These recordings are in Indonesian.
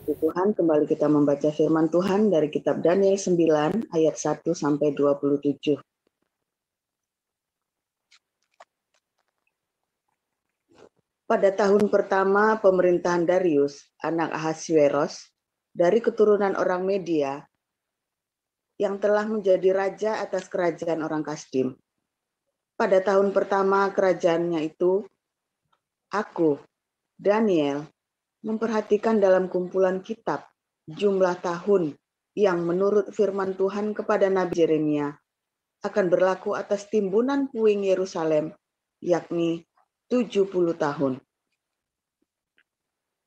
Puji Tuhan, kembali kita membaca firman Tuhan dari kitab Daniel 9 ayat 1 sampai 27. Pada tahun pertama pemerintahan Darius, anak Ahasveros, dari keturunan orang Media, yang telah menjadi raja atas kerajaan orang Kasdim. Pada tahun pertama kerajaannya itu, aku, Daniel, memperhatikan dalam kumpulan kitab jumlah tahun yang menurut firman Tuhan kepada Nabi Yeremia akan berlaku atas timbunan puing Yerusalem, yakni 70 tahun.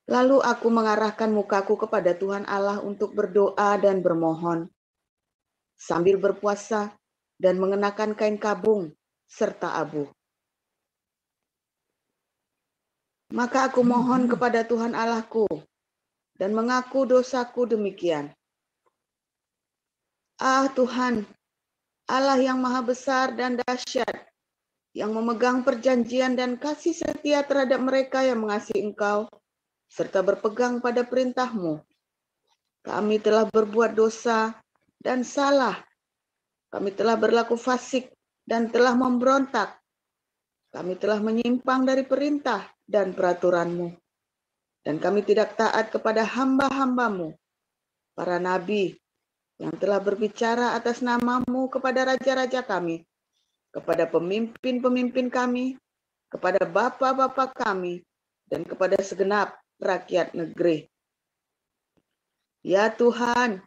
Lalu aku mengarahkan mukaku kepada Tuhan Allah untuk berdoa dan bermohon, sambil berpuasa dan mengenakan kain kabung serta abu. Maka aku mohon kepada Tuhan Allahku dan mengaku dosaku demikian. Ah Tuhan, Allah yang maha besar dan dahsyat, yang memegang perjanjian dan kasih setia terhadap mereka yang mengasihi Engkau, serta berpegang pada perintah-Mu. Kami telah berbuat dosa dan salah. Kami telah berlaku fasik dan telah memberontak. Kami telah menyimpang dari perintah dan peraturan-Mu. Dan kami tidak taat kepada hamba-hamba-Mu, para nabi, yang telah berbicara atas nama-Mu kepada raja-raja kami, kepada pemimpin-pemimpin kami, kepada bapa-bapa kami, dan kepada segenap rakyat negeri. Ya Tuhan,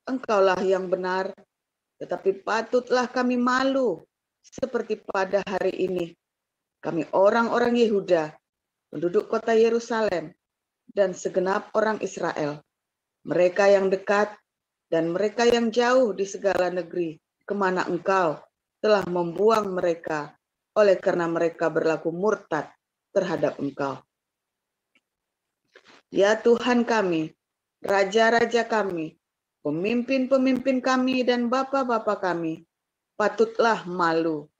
Engkaulah yang benar, tetapi patutlah kami malu seperti pada hari ini. Kami orang-orang Yehuda, penduduk kota Yerusalem, dan segenap orang Israel, mereka yang dekat dan mereka yang jauh di segala negeri, kemana Engkau telah membuang mereka, oleh karena mereka berlaku murtad terhadap Engkau. Ya Tuhan kami, raja-raja kami, pemimpin-pemimpin kami, dan bapa-bapa kami, patutlah malu,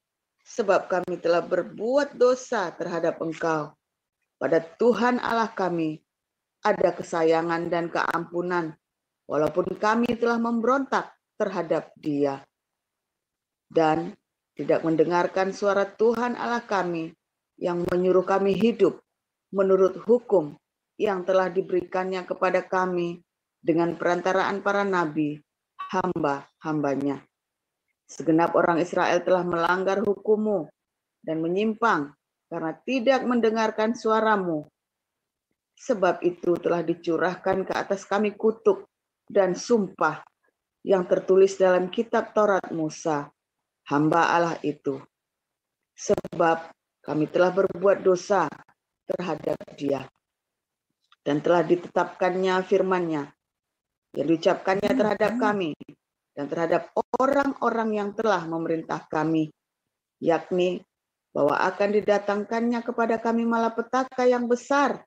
sebab kami telah berbuat dosa terhadap Engkau. Pada Tuhan Allah kami ada kesayangan dan keampunan, walaupun kami telah memberontak terhadap Dia dan tidak mendengarkan suara Tuhan Allah kami yang menyuruh kami hidup menurut hukum yang telah diberikannya kepada kami dengan perantaraan para nabi, hamba-hambanya. Segenap orang Israel telah melanggar hukum-Mu dan menyimpang karena tidak mendengarkan suara-Mu. Sebab itu telah dicurahkan ke atas kami kutuk dan sumpah yang tertulis dalam kitab Taurat Musa, hamba Allah itu. Sebab kami telah berbuat dosa terhadap Dia, dan telah ditetapkannya firman-Nya yang diucapkannya terhadap kami dan terhadap orang-orang yang telah memerintah kami, yakni bahwa akan didatangkannya kepada kami malapetaka yang besar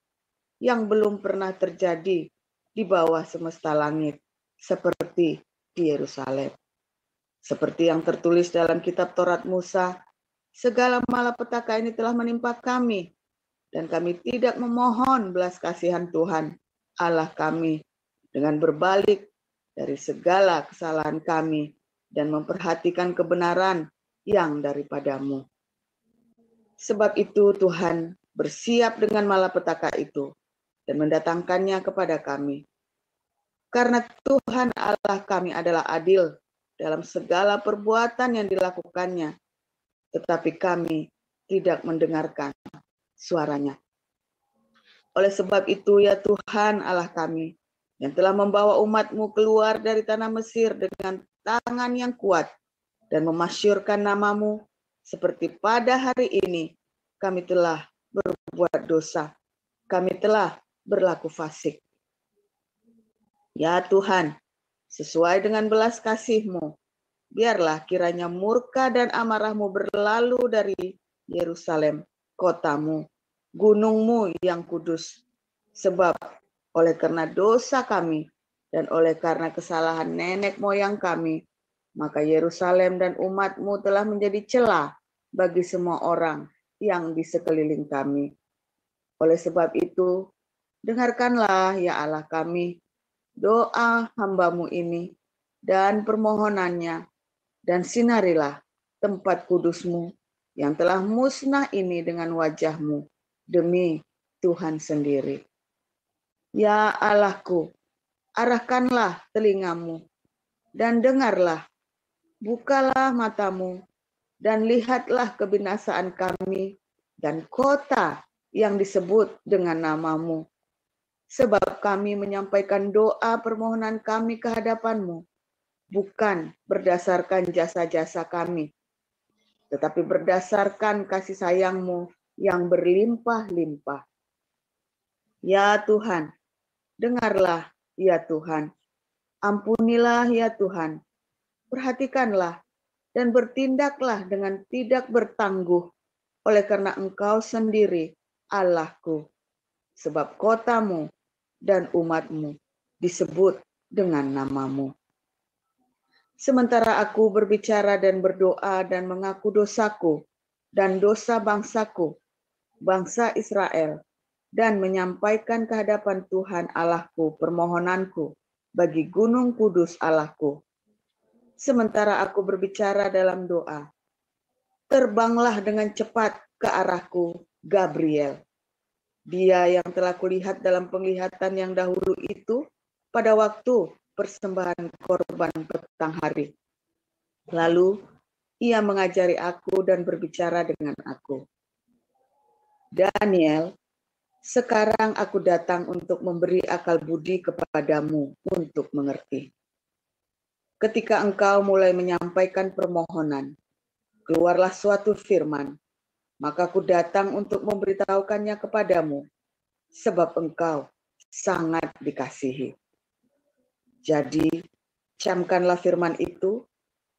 yang belum pernah terjadi di bawah semesta langit, seperti di Yerusalem. Seperti yang tertulis dalam kitab Taurat Musa, segala malapetaka ini telah menimpa kami, dan kami tidak memohon belas kasihan Tuhan, Allah kami, dengan berbalik dari segala kesalahan kami, dan memperhatikan kebenaran yang daripada-Mu. Sebab itu Tuhan bersiap dengan malapetaka itu, dan mendatangkannya kepada kami. Karena Tuhan Allah kami adalah adil dalam segala perbuatan yang dilakukannya, tetapi kami tidak mendengarkan suaranya. Oleh sebab itu ya Tuhan Allah kami, yang telah membawa umat-Mu keluar dari tanah Mesir dengan tangan yang kuat, dan memasyurkan nama-Mu, seperti pada hari ini, kami telah berbuat dosa. Kami telah berlaku fasik. Ya Tuhan, sesuai dengan belas kasih-Mu, biarlah kiranya murka dan amarah-Mu berlalu dari Yerusalem, kota-Mu, gunung-Mu yang kudus. Sebab oleh karena dosa kami dan oleh karena kesalahan nenek moyang kami, maka Yerusalem dan umat-Mu telah menjadi celah bagi semua orang yang di sekeliling kami. Oleh sebab itu, Dengarkanlah ya Allah kami, doa hamba-Mu ini dan permohonannya, dan sinarilah tempat kudus-Mu yang telah musnah ini dengan wajah-Mu demi Tuhan sendiri. Ya Allahku, arahkanlah telingamu dan dengarlah, bukalah matamu dan lihatlah kebinasaan kami dan kota yang disebut dengan nama-Mu. Sebab kami menyampaikan doa permohonan kami ke hadapan-Mu, bukan berdasarkan jasa-jasa kami, tetapi berdasarkan kasih sayang-Mu yang berlimpah-limpah. Ya Tuhan, dengarlah ya Tuhan, ampunilah ya Tuhan, perhatikanlah dan bertindaklah dengan tidak bertangguh, oleh karena Engkau sendiri Allahku, sebab kota-Mu dan umat-Mu disebut dengan nama-Mu. Sementara aku berbicara dan berdoa dan mengaku dosaku dan dosa bangsaku, bangsa Israel, dan menyampaikan ke hadapan Tuhan Allahku permohonanku bagi gunung kudus Allahku. Sementara aku berbicara dalam doa, terbanglah dengan cepat ke arahku Gabriel. Dia yang telah kulihat dalam penglihatan yang dahulu itu pada waktu persembahan korban petang hari. Lalu ia mengajari aku dan berbicara dengan aku. Daniel, sekarang aku datang untuk memberi akal budi kepadamu untuk mengerti. Ketika engkau mulai menyampaikan permohonan, keluarlah suatu firman, maka aku datang untuk memberitahukannya kepadamu, sebab engkau sangat dikasihi. Jadi, camkanlah firman itu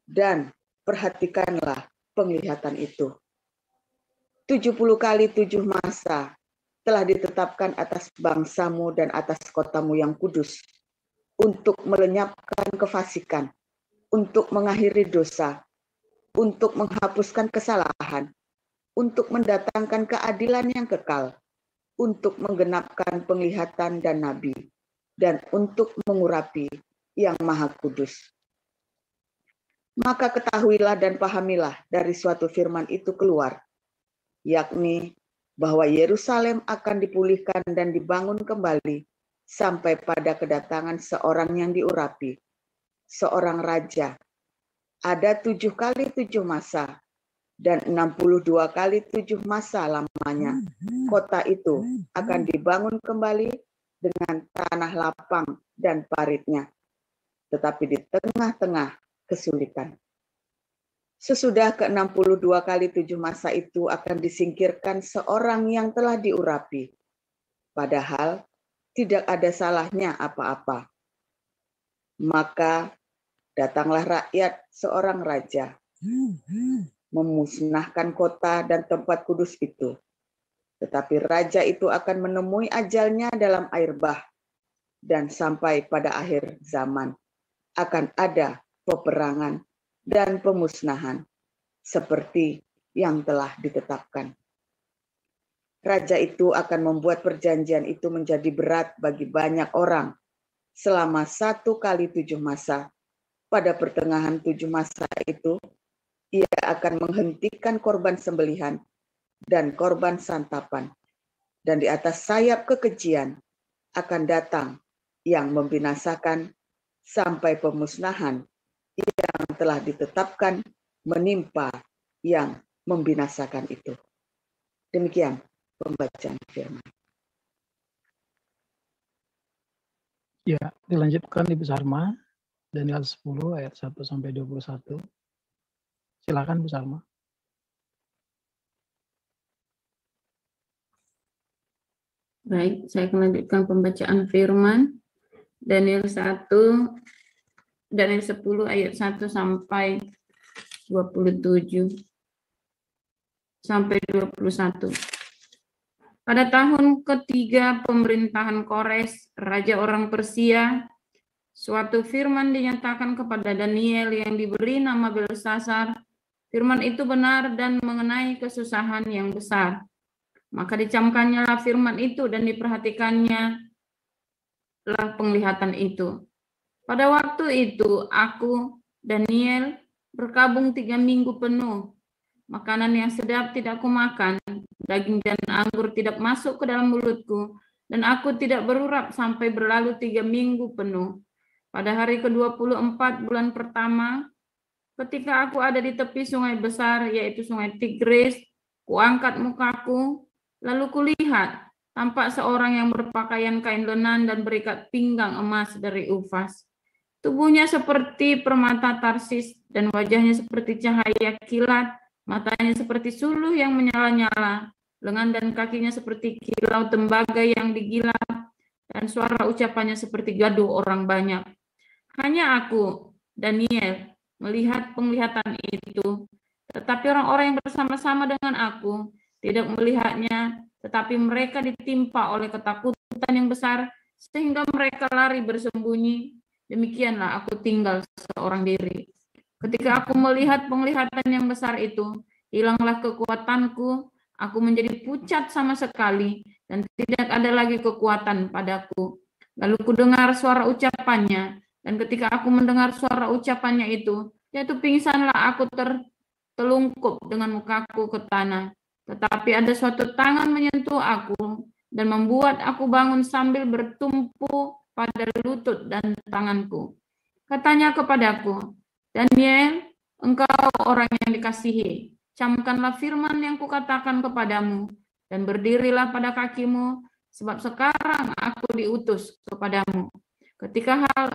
dan perhatikanlah penglihatan itu. 70 kali 7 masa telah ditetapkan atas bangsamu dan atas kotamu yang kudus, untuk melenyapkan kefasikan, untuk mengakhiri dosa, untuk menghapuskan kesalahan, untuk mendatangkan keadilan yang kekal, untuk menggenapkan penglihatan dan nabi, dan untuk mengurapi yang maha kudus. Maka ketahuilah dan pahamilah dari suatu firman itu keluar, yakni bahwa Yerusalem akan dipulihkan dan dibangun kembali sampai pada kedatangan seorang yang diurapi, seorang raja. Ada 7 kali 7 masa, dan 62 kali 7 masa lamanya. Kota itu akan dibangun kembali dengan tanah lapang dan paritnya, tetapi di tengah-tengah kesulitan. Sesudah ke-62 kali 7 masa itu akan disingkirkan seorang yang telah diurapi, padahal tidak ada salahnya apa-apa. Maka datanglah rakyat seorang raja, memusnahkan kota dan tempat kudus itu. Tetapi raja itu akan menemui ajalnya dalam air bah, dan sampai pada akhir zaman akan ada peperangan dan pemusnahan seperti yang telah ditetapkan. Raja itu akan membuat perjanjian itu menjadi berat bagi banyak orang selama 1 kali 7 masa. Pada pertengahan 7 masa itu, ia akan menghentikan korban sembelihan dan korban santapan. Dan di atas sayap kekejian akan datang yang membinasakan sampai pemusnahan yang telah ditetapkan menimpa yang membinasakan itu. Demikian pembacaan firman. Ya, dilanjutkan Ibu Sarma, Daniel 10 ayat 1 sampai 21. Silakan Bu Sarma. Baik, saya akan lanjutkan pembacaan firman Daniel 10 ayat 1 sampai 27 sampai 21. Pada tahun ketiga pemerintahan Kores, raja orang Persia, suatu firman dinyatakan kepada Daniel yang diberi nama Belsasar. Firman itu benar dan mengenai kesusahan yang besar. Maka dicamkannya lah firman itu dan diperhatikannya lah penglihatan itu. Pada waktu itu aku, Daniel, berkabung 3 minggu penuh. Makanan yang sedap tidak kumakan, daging dan anggur tidak masuk ke dalam mulutku, dan aku tidak berurap sampai berlalu 3 minggu penuh. Pada hari ke-24 bulan pertama, ketika aku ada di tepi sungai besar, yaitu sungai Tigris, kuangkat mukaku, lalu kulihat, tampak seorang yang berpakaian kain lenan dan berikat pinggang emas dari Ufas. Tubuhnya seperti permata Tarsis dan wajahnya seperti cahaya kilat, matanya seperti suluh yang menyala-nyala, lengan dan kakinya seperti kilau tembaga yang digilap, dan suara ucapannya seperti gaduh orang banyak. Hanya aku, Daniel, melihat penglihatan itu, tetapi orang-orang yang bersama-sama dengan aku tidak melihatnya, tetapi mereka ditimpa oleh ketakutan yang besar, sehingga mereka lari bersembunyi. Demikianlah aku tinggal seorang diri. Ketika aku melihat penglihatan yang besar itu, hilanglah kekuatanku, aku menjadi pucat sama sekali, dan tidak ada lagi kekuatan padaku. Lalu kudengar suara ucapannya, dan ketika aku mendengar suara ucapannya itu, yaitu pingsanlah aku tertelungkup dengan mukaku ke tanah. Tetapi ada suatu tangan menyentuh aku, dan membuat aku bangun sambil bertumpu pada lutut dan tanganku. Katanya kepadaku, Daniel, engkau orang yang dikasihi, camkanlah firman yang kukatakan kepadamu, dan berdirilah pada kakimu, sebab sekarang aku diutus kepadamu. Ketika hal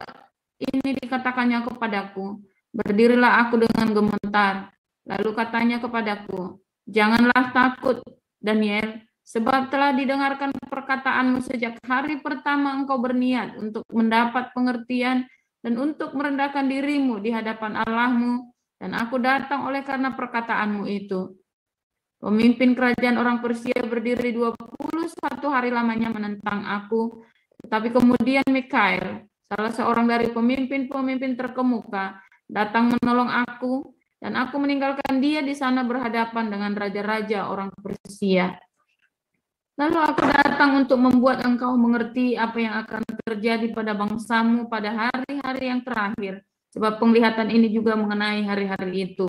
ini dikatakannya kepadaku, berdirilah aku dengan gemetar. Lalu katanya kepadaku, janganlah takut, Daniel, sebab telah didengarkan perkataanmu sejak hari pertama engkau berniat untuk mendapat pengertian dan untuk merendahkan dirimu di hadapan Allahmu, dan aku datang oleh karena perkataanmu itu. Pemimpin kerajaan orang Persia berdiri 21 hari lamanya menentang aku, tetapi kemudian Mikael, salah seorang dari pemimpin-pemimpin terkemuka, datang menolong aku, dan aku meninggalkan dia di sana berhadapan dengan raja-raja orang Persia. Lalu aku datang untuk membuat engkau mengerti apa yang akan terjadi pada bangsamu pada hari-hari yang terakhir, sebab penglihatan ini juga mengenai hari-hari itu.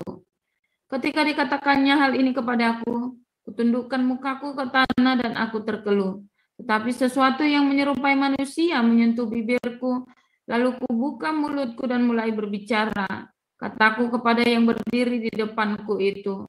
Ketika dikatakannya hal ini kepadaku, kutundukkan mukaku ke tanah dan aku terkeluh. Tetapi sesuatu yang menyerupai manusia menyentuh bibirku, lalu kubuka mulutku dan mulai berbicara. Kataku kepada yang berdiri di depanku itu,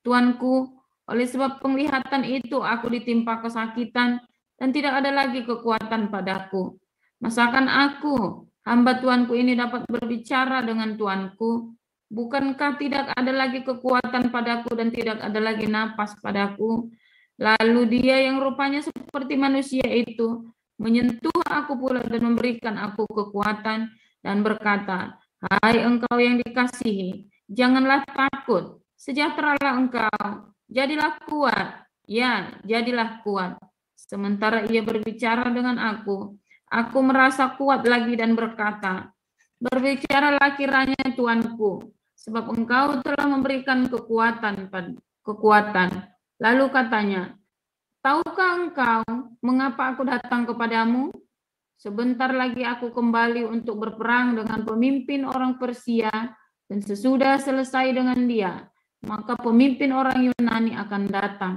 Tuanku, oleh sebab penglihatan itu aku ditimpa kesakitan dan tidak ada lagi kekuatan padaku. Masakan aku, hamba Tuanku ini dapat berbicara dengan Tuanku? Bukankah tidak ada lagi kekuatan padaku dan tidak ada lagi napas padaku? Lalu dia yang rupanya seperti manusia itu menyentuh aku pula dan memberikan aku kekuatan dan berkata, hai engkau yang dikasihi, janganlah takut, sejahteralah engkau, jadilah kuat, ya jadilah kuat. Sementara ia berbicara dengan aku merasa kuat lagi dan berkata, berbicaralah kiranya Tuanku, sebab engkau telah memberikan kekuatan. Lalu katanya, tahukah engkau mengapa aku datang kepadamu? Sebentar lagi aku kembali untuk berperang dengan pemimpin orang Persia, dan sesudah selesai dengan dia, maka pemimpin orang Yunani akan datang.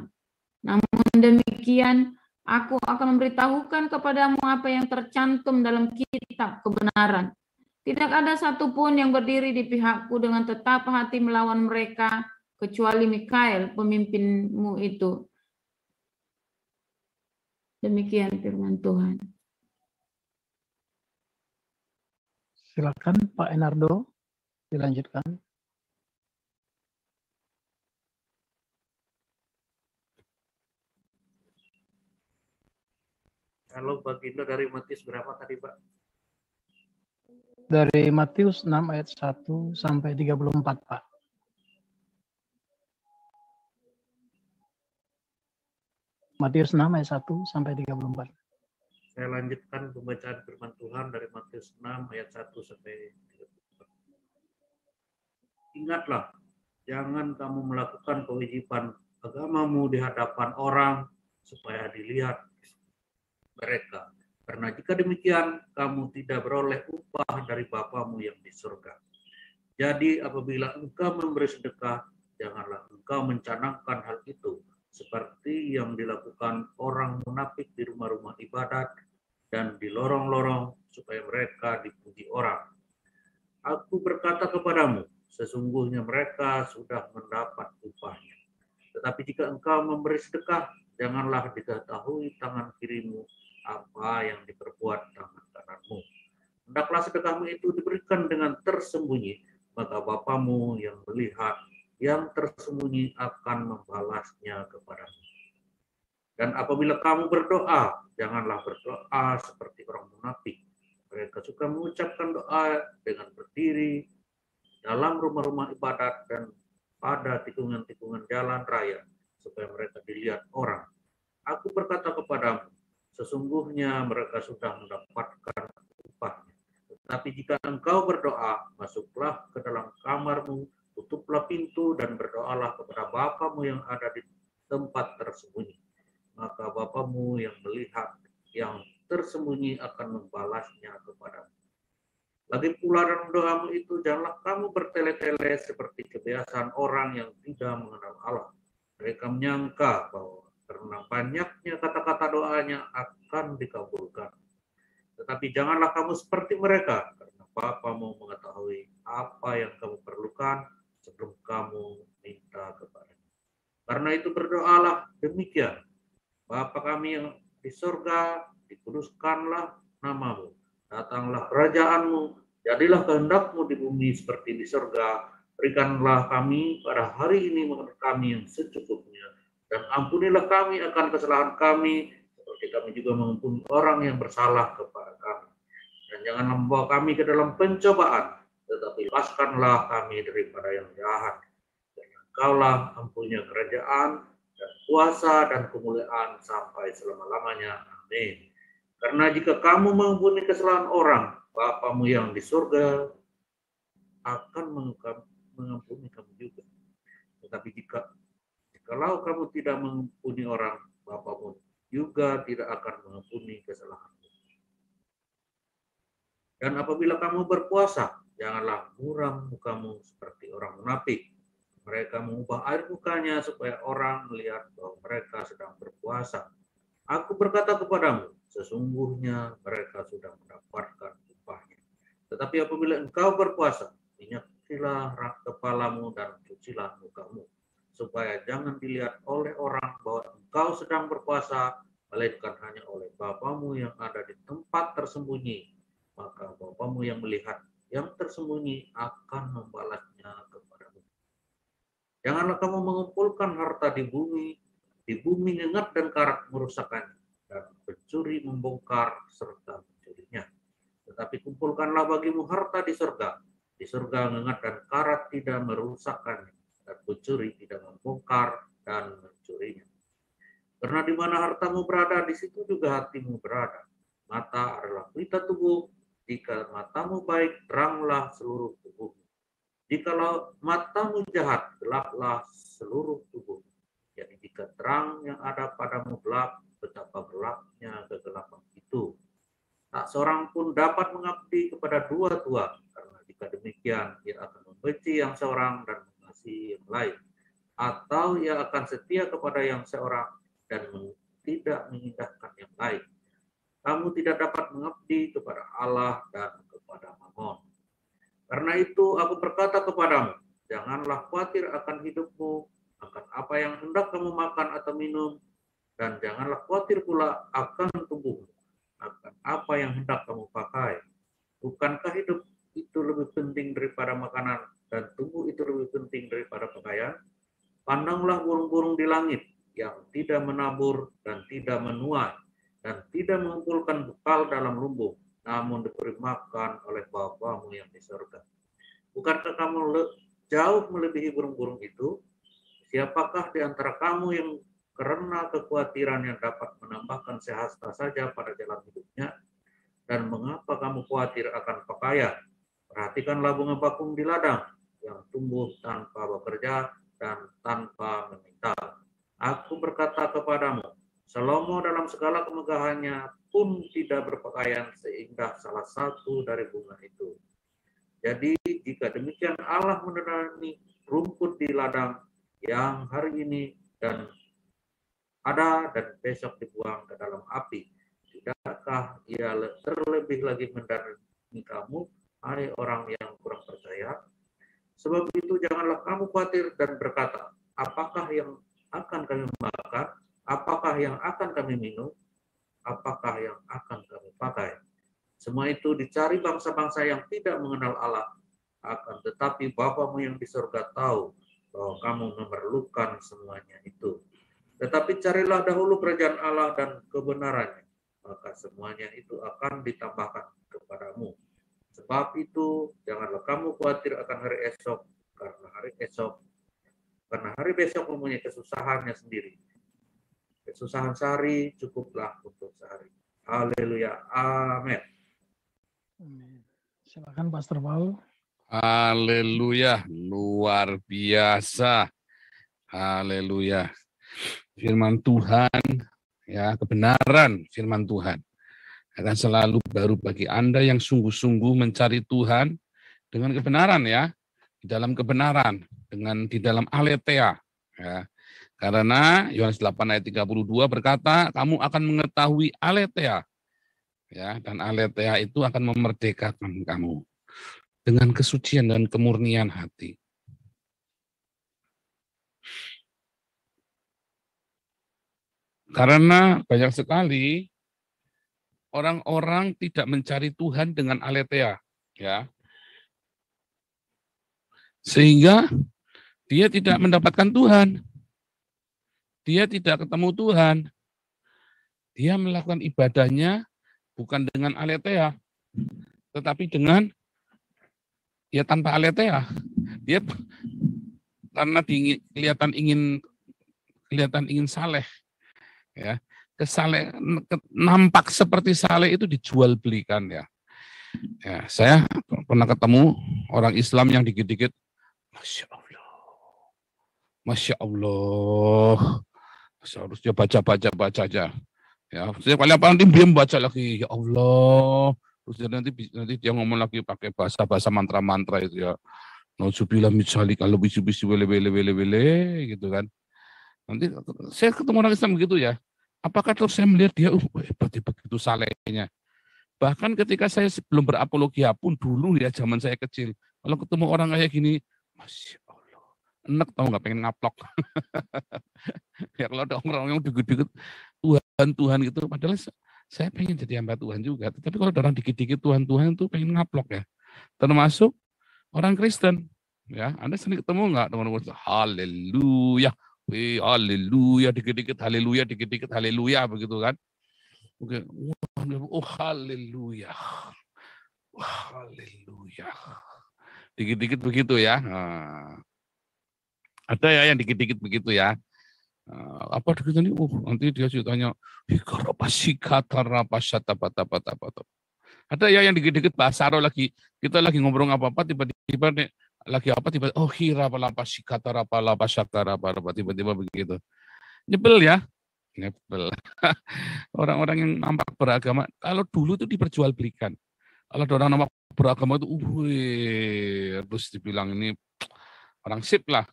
Namun demikian, aku akan memberitahukan kepadamu apa yang tercantum dalam kitab kebenaran. Tidak ada satupun yang berdiri di pihakku dengan tetap hati melawan mereka, kecuali Mikael, pemimpinmu itu. Demikian firman Tuhan. Silakan Pak Enardo, dilanjutkan. Kalau baginda dari Matius berapa tadi, Pak? Dari Matius 6 ayat 1 sampai 34, Pak. Matius 6 ayat 1 sampai 34. Saya lanjutkan pembacaan firman Tuhan dari Matius 6 ayat 1 sampai 34. Ingatlah, jangan kamu melakukan kewajiban agamamu di hadapan orang supaya dilihat mereka. Karena jika demikian, kamu tidak beroleh upah dari Bapamu yang di surga. Jadi apabila engkau memberi sedekah, janganlah engkau mencanangkan hal itu, seperti yang dilakukan orang munafik di rumah-rumah ibadat dan di lorong-lorong, supaya mereka dipuji orang. Aku berkata kepadamu, sesungguhnya mereka sudah mendapat upahnya. Tetapi jika engkau memberi sedekah, janganlah diketahui tangan kirimu apa yang diperbuat tangan kananmu. Hendaklah sedekahmu itu diberikan dengan tersembunyi, maka Bapamu yang melihat yang tersembunyi akan membalasnya kepadamu. Dan apabila kamu berdoa, janganlah berdoa seperti orang munafik. Mereka suka mengucapkan doa dengan berdiri dalam rumah-rumah ibadat dan pada tikungan-tikungan jalan raya, supaya mereka dilihat orang. Aku berkata kepadamu, sesungguhnya mereka sudah mendapatkan upahnya. Tetapi jika engkau berdoa, masuklah ke dalam kamarmu, tutuplah pintu dan berdoalah kepada Bapamu yang ada di tempat tersembunyi. Maka Bapamu yang melihat yang tersembunyi akan membalasnya kepadamu. Lagi pula dalam doamu itu, janganlah kamu bertele-tele seperti kebiasaan orang yang tidak mengenal Allah. Mereka menyangka bahwa karena banyaknya kata-kata doanya akan dikabulkan. Tetapi janganlah kamu seperti mereka, karena Bapamu mengetahui apa yang kamu perlukan sebelum kamu minta kepadanya. Karena itu berdoalah demikian, Bapa kami yang di surga, dikuduskanlah namamu, datanglah kerajaanmu, jadilah kehendakmu di bumi seperti di surga. Berikanlah kami pada hari ini makan kami yang secukupnya, dan ampunilah kami akan kesalahan kami, seperti kami juga mengampuni orang yang bersalah kepada kami. Dan janganlah membawa kami ke dalam pencobaan, tetapi lepaskanlah kami daripada yang jahat. Dan Engkaulah empunya kerajaan, dan kuasa dan kemuliaan sampai selama-lamanya. Amin. Karena jika kamu mengampuni kesalahan orang, Bapamu yang di surga akan mengampuni kamu juga. Tetapi jikalau kamu tidak mengampuni orang, Bapamu juga tidak akan mengampuni kesalahanmu. Dan apabila kamu berpuasa, janganlah muram mukamu seperti orang munafik. Mereka mengubah air mukanya supaya orang melihat bahwa mereka sedang berpuasa. Aku berkata kepadamu, sesungguhnya mereka sudah mendapatkan upahnya. Tetapi apabila engkau berpuasa, minyakilah kepalamu dan cucilah mukamu, supaya jangan dilihat oleh orang bahwa engkau sedang berpuasa, melainkan hanya oleh Bapamu yang ada di tempat tersembunyi. Maka Bapamu yang melihat yang tersembunyi akan membalasnya kepadamu. Janganlah kamu mengumpulkan harta di bumi nyengat dan karat merusakkannya, dan pencuri membongkar serta mencurinya. Tetapi kumpulkanlah bagimu harta di surga. Di surga nyengat dan karat tidak merusakkannya, dan pencuri tidak membongkar dan mencurinya. Karena di mana hartamu berada, di situ juga hatimu berada. Mata adalah pelita tubuh. Jika matamu baik, teranglah seluruh tubuhmu. Jikalau matamu jahat, gelaplah seluruh tubuh. Jadi jika terang yang ada padamu gelap, betapa gelapnya kegelapan itu. Tak seorang pun dapat mengabdi kepada dua tua, karena jika demikian ia akan membenci yang seorang dan mengasihi yang lain. Atau ia akan setia kepada yang seorang dan tidak mengindahkan yang lain. Kamu tidak dapat mengabdi kepada Allah dan kepada Mammon. Karena itu aku berkata kepadamu, janganlah khawatir akan hidupmu, akan apa yang hendak kamu makan atau minum, dan janganlah khawatir pula akan tubuhmu, akan apa yang hendak kamu pakai. Bukankah hidup itu lebih penting daripada makanan, dan tubuh itu lebih penting daripada pakaian? Pandanglah burung-burung di langit, yang tidak menabur dan tidak menuai, dan tidak mengumpulkan bekal dalam lumbung, namun diberi makan oleh Bapamu yang di surga. Bukankah kamu jauh melebihi burung-burung itu? Siapakah di antara kamu yang karena kekhawatiran yang dapat menambahkan sehasta saja pada jalan hidupnya? Dan mengapa kamu khawatir akan pakaian? Perhatikanlah bunga bakung di ladang, yang tumbuh tanpa bekerja dan tanpa meminta. Aku berkata kepadamu, Salomo dalam segala kemegahannya pun tidak berpakaian seindah salah satu dari bunga itu. Jadi jika demikian Allah menerangi rumput di ladang yang hari ini dan ada dan besok dibuang ke dalam api, tidakkah ia terlebih lagi mendatangi kamu, hai orang yang kurang percaya? Sebab itu janganlah kamu khawatir dan berkata, apakah yang akan kami makan? Apakah yang akan kami minum? Apakah yang akan kami pakai? Semua itu dicari bangsa-bangsa yang tidak mengenal Allah. Akan tetapi Bapamu yang di surga tahu bahwa kamu memerlukan semuanya itu. Tetapi carilah dahulu kerajaan Allah dan kebenarannya, maka semuanya itu akan ditambahkan kepadamu. Sebab itu janganlah kamu khawatir akan hari esok, karena hari besok mempunyai kesusahannya sendiri. Kesusahan sehari cukuplah untuk sehari. Haleluya. Amin. Silakan Pastor Paul. Haleluya. Luar biasa. Haleluya. Firman Tuhan, ya, kebenaran firman Tuhan akan selalu baru bagi Anda yang sungguh-sungguh mencari Tuhan dengan kebenaran, ya, di dalam kebenaran, di dalam aletheia, ya. Karena Yohanes 8 ayat 32 berkata, kamu akan mengetahui aletheia, ya, dan aletheia itu akan memerdekakan kamu dengan kesucian dan kemurnian hati. Karena banyak sekali orang-orang tidak mencari Tuhan dengan aletheia, ya. Sehingga dia tidak mendapatkan Tuhan. Dia tidak ketemu Tuhan. Dia melakukan ibadahnya bukan dengan aletheia, tetapi dengan, ya, tanpa aletheia. Dia karena kelihatan ingin saleh, ya, nampak seperti saleh itu dijual belikan, ya. Ya, saya pernah ketemu orang Islam yang dikit-dikit, Masya Allah, Masya Allah, seharusnya baca aja. Ya, saya kali apa nanti dia baca lagi, ya Allah, terus nanti dia ngomong lagi pakai bahasa mantra-mantra itu, ya. Nauzubillah misali kalau bisu-bisu wele gitu kan. Nanti saya ketemu orang Islam begitu, ya. Apakah terus saya melihat dia hebat begitu salehnya. Bahkan ketika saya sebelum berapologia pun dulu, ya, zaman saya kecil, kalau ketemu orang kayak gini, Masya Allah, enak tau nggak, pengen ngaplok. Ya kalau ada orang yang dikit-dikit Tuhan gitu, padahal saya pengen jadi hamba Tuhan juga. Tapi kalau ada orang dikit-dikit Tuhan itu pengen ngaplok, ya. Termasuk orang Kristen, ya. Anda sering ketemu nggak teman-teman? Haleluya, haleluya, dikit-dikit haleluya, begitu kan? Oke, oh haleluya, haleluya, dikit-dikit begitu, ya. Nah, ada, ya, yang dikit-dikit begitu, ya. Apa dikit ini? Nanti dia ceritanya, ada, ya, yang dikit-dikit bahasa Arab lagi, kita lagi ngobrol apa-apa, tiba-tiba lagi apa, tiba-tiba, oh hira palapa sikatara palapa syakara palapa, tiba-tiba begitu. Nyebel, ya. Nyebel. Orang-orang yang nampak beragama, kalau dulu itu diperjualbelikan. Kalau ada orang nampak beragama itu, terus dibilang ini orang sip lah.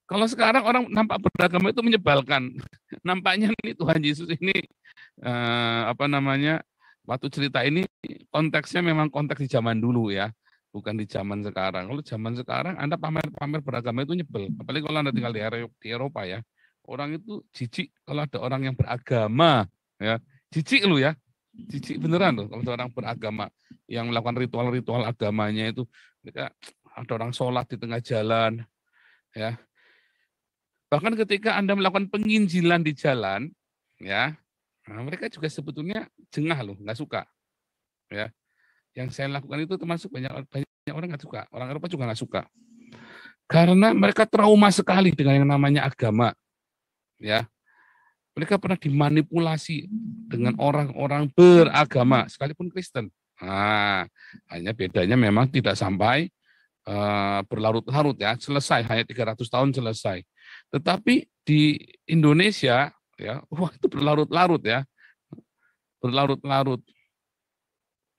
Kalau sekarang orang nampak beragama itu menyebalkan. Nampaknya nih Tuhan Yesus ini, waktu cerita ini konteksnya memang konteks di zaman dulu, ya. Bukan di zaman sekarang. Kalau zaman sekarang Anda pamer beragama itu nyebel. Apalagi kalau Anda tinggal di Eropa, ya. Orang itu jijik kalau ada orang yang beragama, ya. Jijik lu, ya. Jijik beneran loh kalau ada orang beragama yang melakukan ritual-ritual agamanya itu. Mereka ada orang sholat di tengah jalan, ya. Bahkan ketika Anda melakukan penginjilan di jalan, ya, nah mereka juga sebetulnya jengah loh, nggak suka, ya. Yang saya lakukan itu termasuk banyak orang nggak suka, orang Eropa juga nggak suka, karena mereka trauma sekali dengan yang namanya agama, ya. Mereka pernah dimanipulasi dengan orang-orang beragama, sekalipun Kristen. Nah, hanya bedanya memang tidak sampai berlarut-larut, ya, selesai hanya 300 tahun selesai. Tetapi di Indonesia ya, wah itu berlarut-larut ya, berlarut-larut.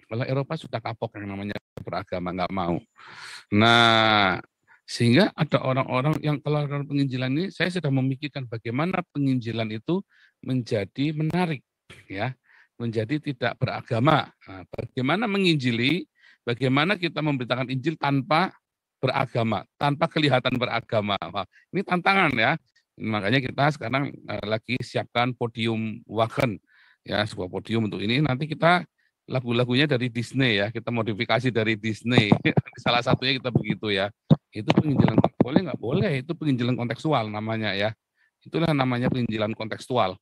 Kalau Eropa sudah kapok yang namanya beragama, nggak mau. Nah, sehingga ada orang-orang yang kalau dalam penginjilan ini, saya sedang memikirkan bagaimana penginjilan itu menjadi menarik, ya, menjadi tidak beragama. Nah, bagaimana menginjili, bagaimana kita memberitakan Injil tanpa beragama, tanpa kelihatan beragama. Wah, ini tantangan ya. Makanya kita sekarang lagi siapkan podium Wagen, ya, sebuah podium untuk ini. Nanti kita lagu-lagunya dari Disney ya, kita modifikasi dari Disney. Salah satunya kita begitu ya. Itu penginjilan, boleh nggak? Boleh, itu penginjilan kontekstual namanya ya. Itulah namanya penginjilan kontekstual.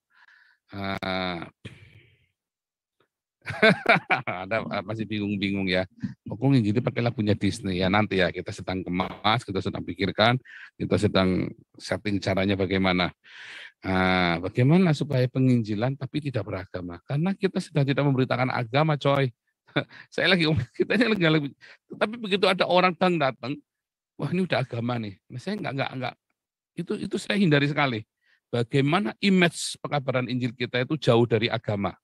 Ada masih bingung-bingung ya. Pokoknya jadi pakai lagunya Disney ya, nanti ya kita sedang kemas, kita sedang pikirkan, kita sedang setting caranya bagaimana. Bagaimana supaya penginjilan tapi tidak beragama? Karena kita sedang tidak memberitakan agama, coy. Saya lagi tapi begitu ada orang datang, wah ini udah agama nih. Nah, saya enggak. Itu saya hindari sekali. Bagaimana image pekabaran Injil kita itu jauh dari agama.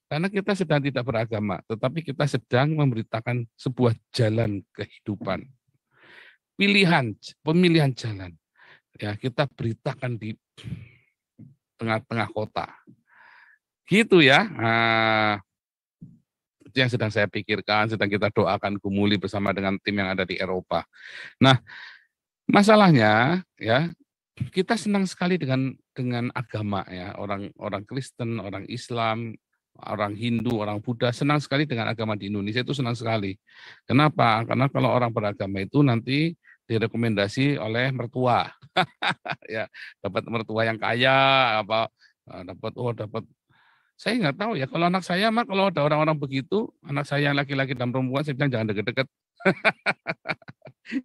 Karena kita sedang tidak beragama, tetapi kita sedang memberitakan sebuah jalan kehidupan. Pemilihan jalan. Ya, kita beritakan di tengah-tengah kota. Gitu ya. Itu yang sedang saya pikirkan, sedang kita doakan gumuli bersama dengan tim yang ada di Eropa. Nah, masalahnya ya, kita senang sekali dengan agama ya, orang Kristen, orang Islam, orang Hindu, orang Buddha senang sekali dengan agama di Indonesia, itu senang sekali. Kenapa? Karena kalau orang beragama itu nanti direkomendasi oleh mertua. Ya, dapat mertua yang kaya, dapat. Saya nggak tahu ya, kalau anak saya mah kalau ada orang-orang begitu, anak saya yang laki-laki dan perempuan, saya bilang jangan deket-deket.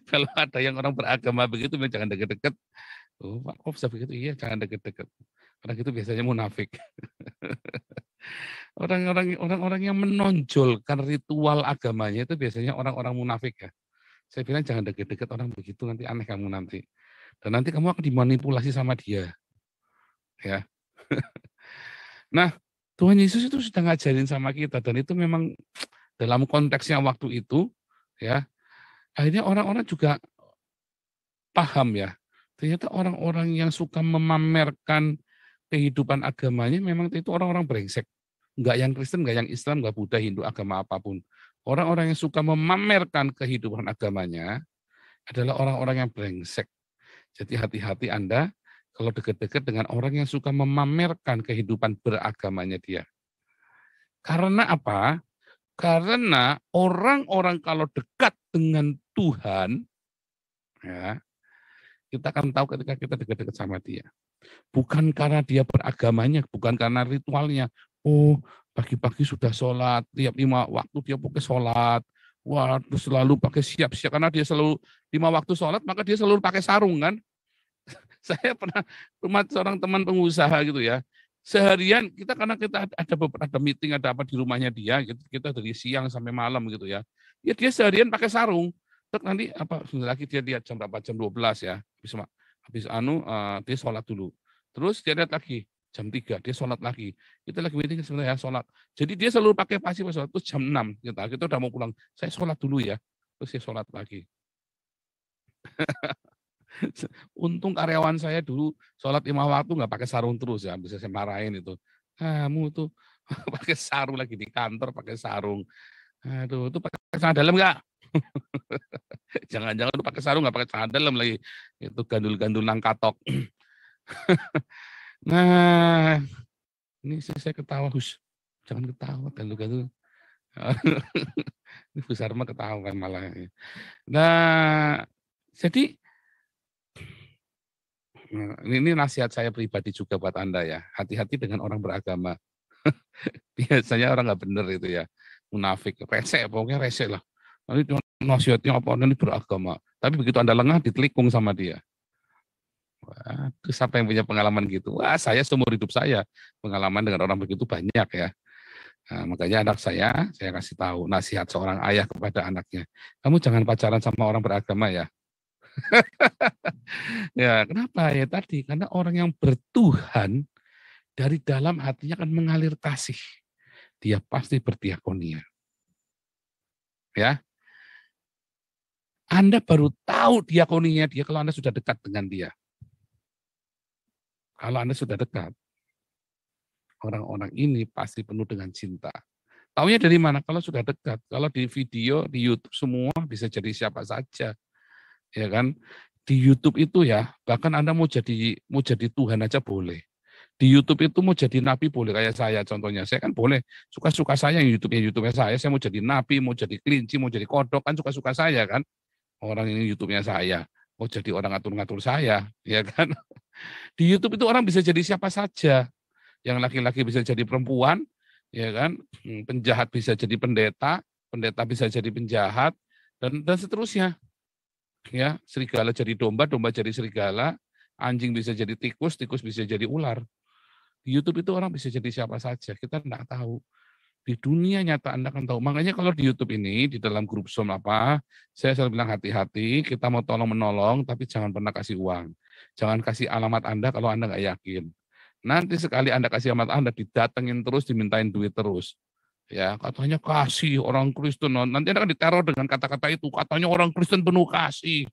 Kalau ada yang orang beragama begitu, bilang jangan deket-deket. Oh, Pak, kok bisa begitu? Iya, jangan deket-deket. Orang itu biasanya munafik. Orang-orang yang menonjolkan ritual agamanya itu biasanya orang-orang munafik ya. Saya bilang jangan deket-deket orang begitu, nanti aneh kamu nanti. Dan nanti kamu akan dimanipulasi sama dia. Ya. Nah, Tuhan Yesus itu sudah ngajarin sama kita, dan itu memang dalam konteksnya waktu itu, ya, akhirnya orang-orang juga paham ya. Ternyata orang-orang yang suka memamerkan kehidupan agamanya memang itu orang-orang brengsek. Enggak yang Kristen, enggak yang Islam, enggak Buddha, Hindu, agama apapun. Orang-orang yang suka memamerkan kehidupan agamanya adalah orang-orang yang brengsek. Jadi hati-hati Anda kalau dekat-dekat dengan orang yang suka memamerkan kehidupan beragamanya dia. Karena apa? Karena orang-orang kalau dekat dengan Tuhan, ya, kita akan tahu ketika kita dekat-dekat sama dia. Bukan karena dia beragamanya, bukan karena ritualnya. Oh, pagi-pagi sudah sholat, tiap 5 waktu dia pakai sholat. Wah, terus selalu pakai siap-siap. Karena dia selalu 5 waktu sholat, maka dia selalu pakai sarung kan. Saya pernah rumah seorang teman pengusaha gitu ya. Seharian karena kita ada meeting, ada apa di rumahnya dia, kita dari siang sampai malam gitu ya. Ya dia seharian pakai sarung. Terus nanti lagi dia lihat jam berapa, jam 12 ya. Habis dia sholat dulu. Terus dia lihat lagi jam 3 dia sholat lagi. Kita lagi meeting sebenarnya sholat. Jadi dia selalu pakai pasti sholat. Terus jam 6 kita udah mau pulang. Saya sholat dulu ya. Terus dia sholat lagi. Untung karyawan saya dulu sholat 5 waktu nggak pakai sarung terus ya, bisa saya marahin itu. Kamu tuh pakai sarung lagi di kantor pakai sarung. Aduh, itu pakai celana dalam nggak? Jangan-jangan lu pakai sarung nggak pakai celana dalam lagi. Itu gandul-gandul nang katok. Nah, ini saya ketawa, jangan ketawa gandul-gandul. Ini Bu Sarma ketawa kan malah. Nah, jadi ini nasihat saya pribadi juga buat Anda ya. Hati-hati dengan orang beragama. Biasanya orang nggak benar itu ya. Munafik, resek, pokoknya resek lah. Nanti nasihatnya apa, nanti beragama. Tapi begitu Anda lengah, ditelikung sama dia. Waduh, siapa yang punya pengalaman gitu? Wah, saya seumur hidup saya pengalaman dengan orang begitu banyak ya. Nah, makanya anak saya kasih tahu nasihat seorang ayah kepada anaknya. Kamu jangan pacaran sama orang beragama ya. Ya, kenapa ya tadi? Karena orang yang bertuhan dari dalam hatinya akan mengalir kasih. Dia pasti berdiakonia. Ya. Anda baru tahu diakoninya dia kalau Anda sudah dekat dengan dia. Kalau Anda sudah dekat, orang-orang ini pasti penuh dengan cinta. Taunya dari mana? Kalau sudah dekat. Kalau di video, di YouTube semua bisa jadi siapa saja. Ya kan? Di YouTube itu ya, bahkan Anda mau jadi Tuhan aja boleh. Di YouTube itu mau jadi nabi boleh, kayak saya contohnya. Saya kan boleh, suka-suka saya yang YouTube-nya saya mau jadi nabi, mau jadi kelinci, mau jadi kodok, kan suka-suka saya kan. Orang ini YouTube-nya saya, mau jadi orang ngatur-ngatur saya, ya kan. Di YouTube itu orang bisa jadi siapa saja. Yang laki-laki bisa jadi perempuan, ya kan. Penjahat bisa jadi pendeta, pendeta bisa jadi penjahat, dan seterusnya. Ya, serigala jadi domba, domba jadi serigala, anjing bisa jadi tikus, tikus bisa jadi ular. Di YouTube itu orang bisa jadi siapa saja, kita tidak tahu. Di dunia nyata Anda akan tahu. Makanya kalau di YouTube ini, di dalam grup Zoom apa, saya selalu bilang hati-hati, kita mau tolong-menolong, tapi jangan pernah kasih uang. Jangan kasih alamat Anda kalau Anda nggak yakin. Nanti sekali Anda kasih alamat Anda, didatengin terus, dimintain duit terus. Ya, katanya kasih orang Kristen. Nanti Anda akan diteror dengan kata-kata itu. Katanya orang Kristen penuh kasih.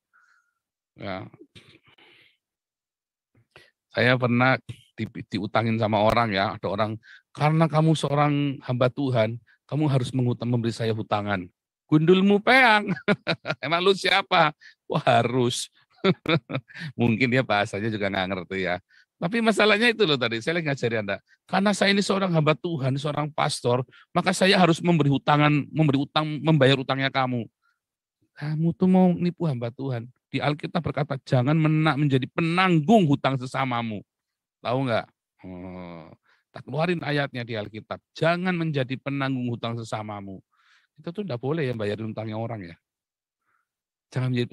Ya. Saya pernah diutangin sama orang ya, ada orang, karena kamu seorang hamba Tuhan, kamu harus memberi saya hutangan. Gundulmu peang. Emang lu siapa? Wah harus. Mungkin dia bahasanya juga nggak ngerti ya. Tapi masalahnya itu loh tadi, saya lagi ngajari Anda. Karena saya ini seorang hamba Tuhan, seorang pastor, maka saya harus memberi utang, membayar utangnya kamu. Kamu tuh mau nipu hamba Tuhan. Di Alkitab berkata, jangan menjadi penanggung hutang sesamamu. Tahu nggak? Tak keluarin ayatnya di Alkitab. Jangan menjadi penanggung hutang sesamamu. Itu tuh tidak boleh ya bayarin hutangnya orang ya. Jangan menjadi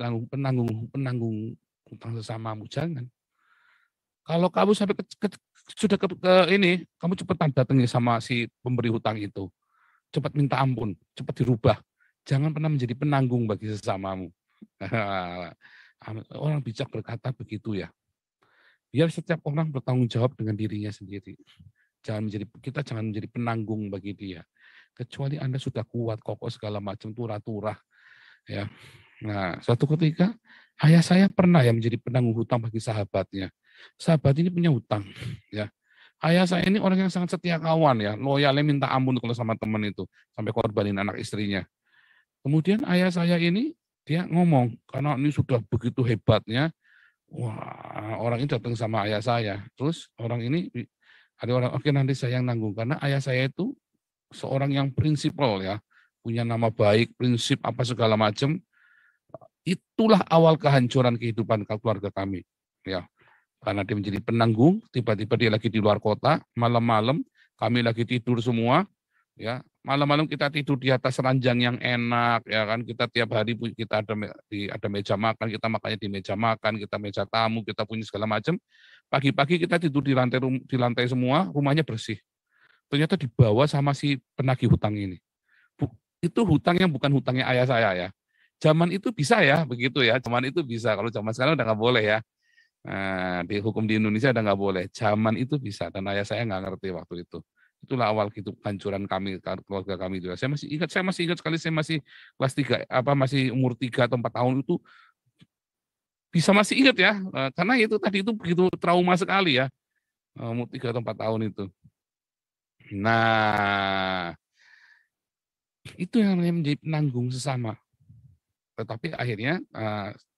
penanggung hutang sesamamu. Jangan. Kalau kamu sampai sudah ke ini, kamu cepat datangi sama si pemberi hutang itu. Cepat minta ampun, cepat dirubah. Jangan pernah menjadi penanggung bagi sesamamu. Orang bijak berkata begitu ya. Biar setiap orang bertanggung jawab dengan dirinya sendiri. Kita jangan menjadi penanggung bagi dia. Kecuali Anda sudah kuat, kokoh segala macam, turah-turah. Ya. Nah, suatu ketika ayah saya pernah ya menjadi penanggung hutang bagi sahabatnya. Sahabat ini punya hutang. Ya. Ayah saya ini orang yang sangat setia kawan ya, loyalnya minta ampun kalau sama teman itu, sampai korbanin anak istrinya. Kemudian ayah saya ini dia ngomong, karena ini sudah begitu hebatnya, wah, orang ini datang sama ayah saya. Terus orang ini, ada orang, oke nanti saya yang nanggung. Karena ayah saya itu seorang yang prinsipal ya, punya nama baik, prinsip apa segala macam. Itulah awal kehancuran kehidupan keluarga kami. Ya, karena dia menjadi penanggung, tiba-tiba dia lagi di luar kota, malam-malam kami lagi tidur semua. Ya, malam-malam kita tidur di atas ranjang yang enak, ya kan, kita tiap hari kita ada meja makan, kita makannya di meja makan, kita meja tamu, kita punya segala macam. Pagi-pagi kita tidur di lantai semua, rumahnya bersih. Ternyata dibawa sama si penagih hutang ini. Itu hutang yang bukan hutangnya ayah saya ya. Zaman itu bisa ya, begitu ya. Zaman itu bisa. Kalau zaman sekarang udah nggak boleh ya. Nah, di hukum di Indonesia udah nggak boleh. Zaman itu bisa. Dan ayah saya nggak ngerti waktu itu. Itulah awal kehancuran kami, keluarga kami juga. Saya masih ingat sekali, saya masih kelas 3, masih umur 3 atau 4 tahun itu bisa masih ingat ya, karena itu tadi itu begitu trauma sekali ya, umur 3 atau 4 tahun itu. Nah, itu yang menjadi penanggung sesama. Tetapi akhirnya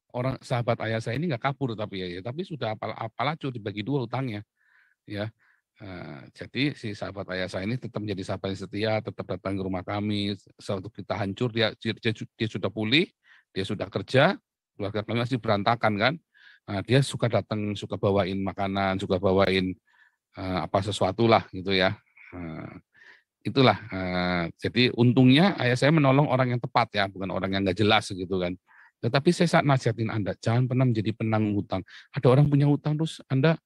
orang sahabat ayah saya ini nggak kabur tapi sudah apalacur dibagi 2 hutangnya, ya. Jadi si sahabat ayah saya ini tetap menjadi sahabat yang setia, tetap datang ke rumah kami. Saat kita hancur, dia sudah pulih, dia sudah kerja, keluarga kami masih berantakan kan. Dia suka datang, suka bawain makanan, suka bawain apa sesuatu lah gitu ya. Itulah. Jadi untungnya ayah saya menolong orang yang tepat ya, bukan orang yang nggak jelas gitu kan. Tetapi saya saat nasihatin Anda, jangan pernah menjadi penanggung hutang. Ada orang punya hutang terus Anda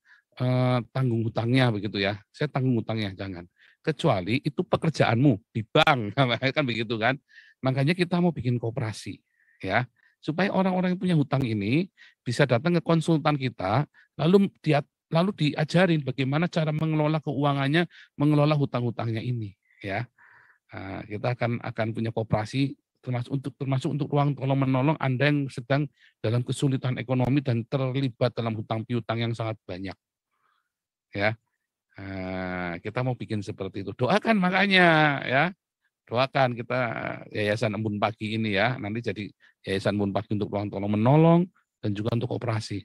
tanggung hutangnya begitu ya. Saya tanggung hutangnya, jangan. Kecuali itu pekerjaanmu di bank, kan begitu kan. Makanya kita mau bikin koperasi ya. Supaya orang-orang yang punya hutang ini bisa datang ke konsultan kita, lalu dia lalu diajarin bagaimana cara mengelola keuangannya, mengelola hutang-hutangnya ini, ya. Kita akan punya koperasi termasuk untuk ruang tolong menolong Anda yang sedang dalam kesulitan ekonomi dan terlibat dalam hutang piutang yang sangat banyak, ya. Kita mau bikin seperti itu. Doakan makanya, ya. Doakan kita Yayasan Embun Pagi ini, ya, nanti jadi Yayasan Embun Pagi untuk ruang tolong menolong dan juga untuk koperasi.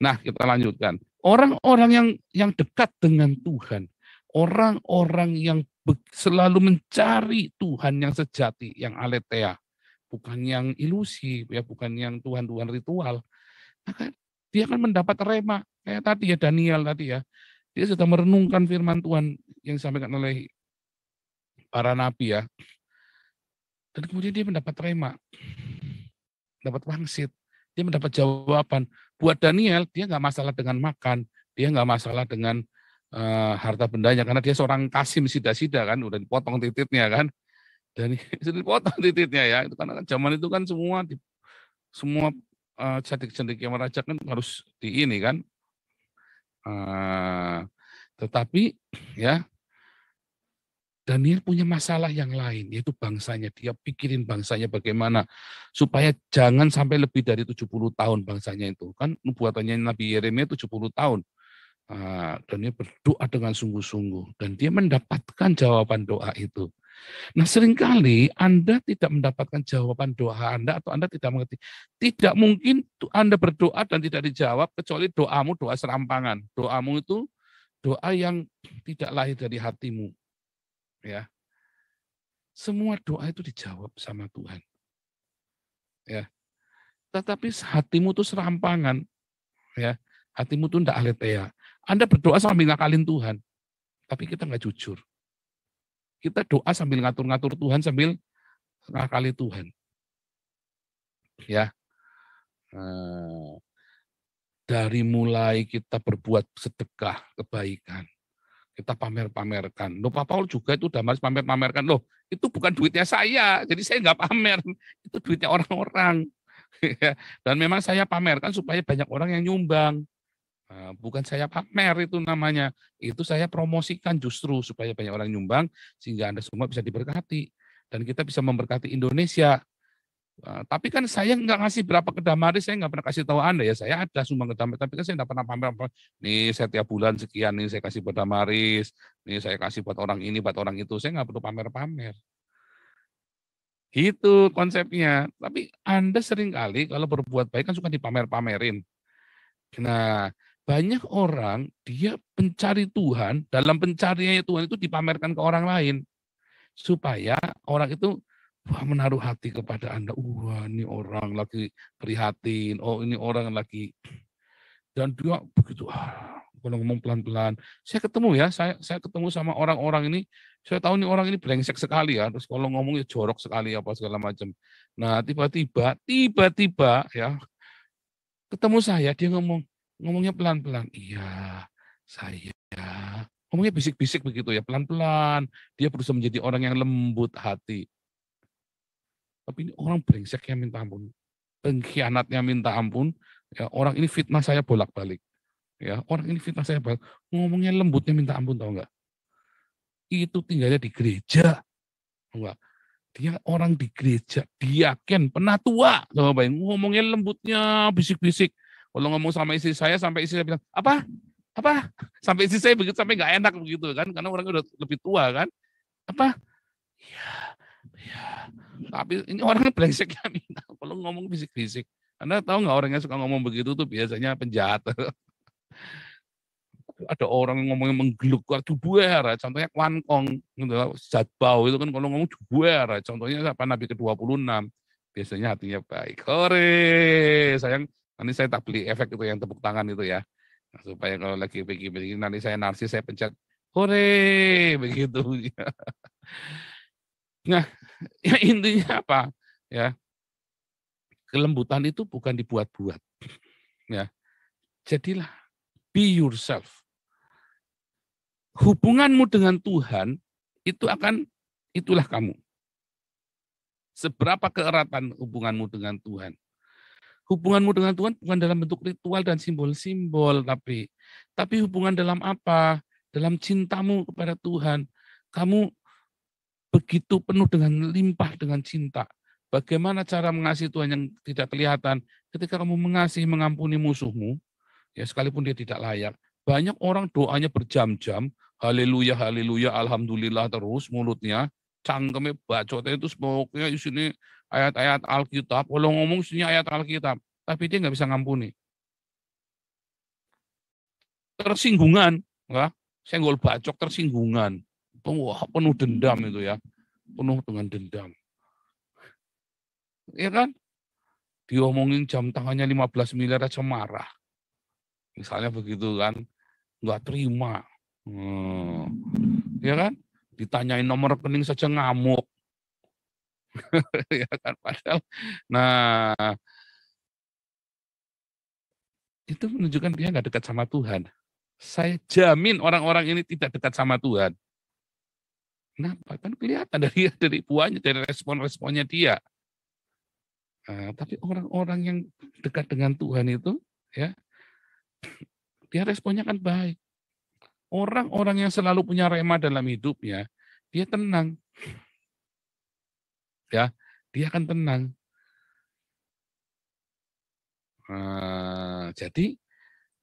Nah, kita lanjutkan. Orang-orang yang dekat dengan Tuhan, orang-orang yang selalu mencari Tuhan yang sejati, yang aletheia, bukan yang ilusi, ya, bukan yang Tuhan-Tuhan ritual, maka dia akan mendapat rema. Kayak tadi ya, Daniel tadi ya, dia sudah merenungkan firman Tuhan yang disampaikan oleh para nabi ya, dan kemudian dia mendapat rema, dapat wangsit, dia mendapat jawaban. Buat Daniel, dia nggak masalah dengan makan, dia nggak masalah dengan harta bendanya, karena dia seorang kasim sida-sida kan, udah dipotong titiknya kan, dan sudah dipotong titiknya ya, itu karena zaman itu kan semua cendik-cendik yang meraja kan harus di ini kan, tetapi ya Daniel punya masalah yang lain, yaitu bangsanya. Dia pikirin bangsanya bagaimana supaya jangan sampai lebih dari 70 tahun bangsanya itu. Kan nubuatannya Nabi Yeremia 70 tahun. Dan dia berdoa dengan sungguh-sungguh. Dan dia mendapatkan jawaban doa itu. Nah, seringkali Anda tidak mendapatkan jawaban doa Anda atau Anda tidak mengerti. Tidak mungkin Anda berdoa dan tidak dijawab kecuali doamu doa serampangan. Doamu itu doa yang tidak lahir dari hatimu. Ya, semua doa itu dijawab sama Tuhan. Ya, tetapi hatimu itu serampangan. Ya, hatimu itu tidak aletheia. Anda berdoa sambil ngakalin Tuhan, tapi kita nggak jujur. Kita doa sambil ngatur-ngatur Tuhan, sambil ngakali Tuhan. Ya, dari mulai kita berbuat sedekah kebaikan, kita pamer-pamerkan. Loh, Pak Paul juga itu udah pamer-pamerkan. Loh, itu bukan duitnya saya, jadi saya nggak pamer. Itu duitnya orang-orang. Dan memang saya pamerkan supaya banyak orang yang nyumbang. Bukan saya pamer itu namanya. Itu saya promosikan justru supaya banyak orang nyumbang, sehingga Anda semua bisa diberkati. Dan kita bisa memberkati Indonesia. Tapi kan saya nggak ngasih berapa ke Damaris, saya nggak pernah kasih tahu Anda ya, saya ada sumbang ke Damaris, tapi kan saya nggak pernah pamer. Nih saya tiap bulan sekian, nih saya kasih buat Damaris, nih saya kasih buat orang ini, buat orang itu, saya nggak perlu pamer-pamer. Gitu konsepnya. Tapi Anda seringkali kalau berbuat baik kan suka dipamer-pamerin. Nah, banyak orang dia pencari Tuhan, dalam pencariannya Tuhan itu dipamerkan ke orang lain. Supaya orang itu menaruh hati kepada Anda. Wah, ini orang lagi prihatin. Oh, ini orang lagi. Dan dia begitu, kalau ngomong pelan-pelan. Saya ketemu ya, saya ketemu sama orang-orang ini. Saya tahu nih orang ini brengsek sekali ya. Terus kalau ngomongnya jorok sekali apa segala macam. Nah, tiba-tiba ya, ketemu saya, dia ngomongnya pelan-pelan. Iya, saya. Ngomongnya bisik-bisik begitu ya, pelan-pelan. Dia berusaha menjadi orang yang lembut hati. Tapi ini orang brengseknya minta ampun. Pengkhianatnya minta ampun. Ya, orang ini fitnah saya bolak-balik. Ya, orang ini fitnah saya bolak. Ngomongnya lembutnya minta ampun, tahu enggak? Itu tinggalnya di gereja. Enggak. Dia orang di gereja, diaken, penatua. Coba bayangin, ngomongnya lembutnya, bisik-bisik. Kalau ngomong sama istri saya, sampai istri saya bilang, apa? Sampai istri saya begitu, sampai nggak enak begitu kan, karena orangnya udah lebih tua kan. Apa? Ya. Tapi ini orangnya brengsek ya, kalau ngomong bisik-bisik. Anda tahu nggak orang yang suka ngomong begitu tuh biasanya penjahat. Ada orang yang ngomongnya menggeluk, jubuer, contohnya Kwankong, Jatbau itu kan kalau ngomong jubuer, contohnya apa Nabi ke-26, biasanya hatinya baik. Hore, sayang, nanti saya tak beli efek itu yang tepuk tangan itu ya, supaya kalau lagi begini nanti saya narsis, saya pencet, hore, begitu. Nah, ya intinya apa? Ya, kelembutan itu bukan dibuat-buat. Ya, jadilah be yourself. Hubunganmu dengan Tuhan itulah kamu. Seberapa keeratan hubunganmu dengan Tuhan? Hubunganmu dengan Tuhan bukan dalam bentuk ritual dan simbol-simbol, tapi hubungan dalam apa? Dalam cintamu kepada Tuhan. Kamu begitu penuh dengan limpah dengan cinta. Bagaimana cara mengasihi Tuhan yang tidak kelihatan? Ketika kamu mengasihi, mengampuni musuhmu, ya sekalipun dia tidak layak. Banyak orang doanya berjam-jam, haleluya, haleluya, alhamdulillah terus mulutnya, cangkemnya bacotnya itu pokoknya isinya ayat-ayat Alkitab, kalau ngomong isinya ayat Alkitab, tapi dia nggak bisa ngampuni. Tersinggungan, ya, senggol bacok tersinggungan. Wah, penuh dendam itu ya, penuh dengan dendam. Ya kan? Diomongin jam tangannya 15 miliar aja marah. Misalnya begitu kan, nggak terima. Ya kan? Ditanyain nomor rekening saja ngamuk. Ya kan? Padahal, nah, itu menunjukkan dia nggak dekat sama Tuhan. Saya jamin orang-orang ini tidak dekat sama Tuhan. Kenapa? Kan kelihatan dari buahnya, dari respon-responnya dia. Nah, tapi orang-orang yang dekat dengan Tuhan itu, ya, dia responnya kan baik. Orang-orang yang selalu punya rema dalam hidupnya, dia tenang. Ya, dia akan tenang. Jadi